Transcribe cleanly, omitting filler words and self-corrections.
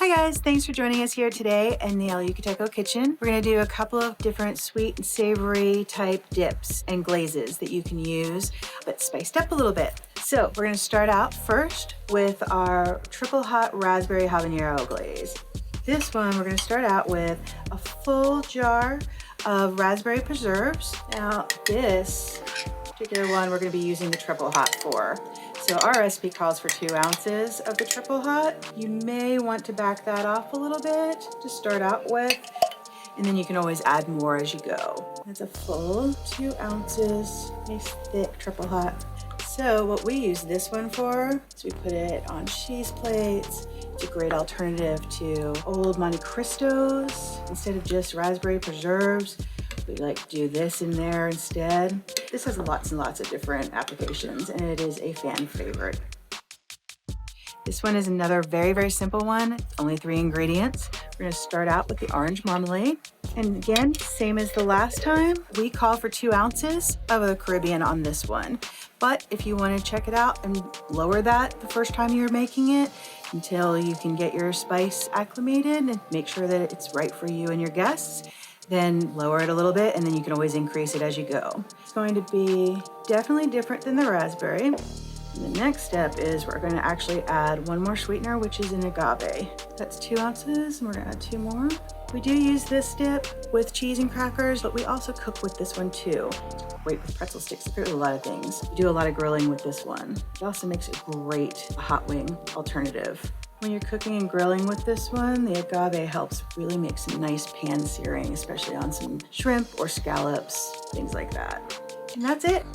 Hi guys, thanks for joining us here today in the Yucateco kitchen. We're gonna do a couple of different sweet and savory type dips and glazes that you can use, but spiced up a little bit. So we're gonna start out first with our triple hot raspberry habanero glaze. This one, we're gonna start out with a full jar of raspberry preserves. Now this particular one, we're gonna be using the triple hot for. So our recipe calls for 2 ounces of the triple hot. You may want to back that off a little bit to start out with, and then you can always add more as you go. That's a full 2 ounces, nice thick triple hot. So what we use this one for is we put it on cheese plates. It's a great alternative to old Monte Cristos. Instead of just raspberry preserves, we like to do this in there instead. This has lots and lots of different applications, and it is a fan favorite. This one is another very, very simple one. It's only 3 ingredients. We're gonna start out with the orange marmalade. And again, same as the last time, we call for 2 ounces of the Caribbean on this one. But if you wanna check it out and lower that the first time you're making it until you can get your spice acclimated and make sure that it's right for you and your guests, then lower it a little bit, and then you can always increase it as you go. It's going to be definitely different than the raspberry. And the next step is we're gonna actually add one more sweetener, which is an agave. That's 2 ounces, and we're gonna add 2 more. We do use this dip with cheese and crackers, but we also cook with this one too. It's great with pretzel sticks, great with a lot of things. We do a lot of grilling with this one. It also makes it great a hot wing alternative. When you're cooking and grilling with this one, the agave helps really make some nice pan searing, especially on some shrimp or scallops, things like that. And that's it.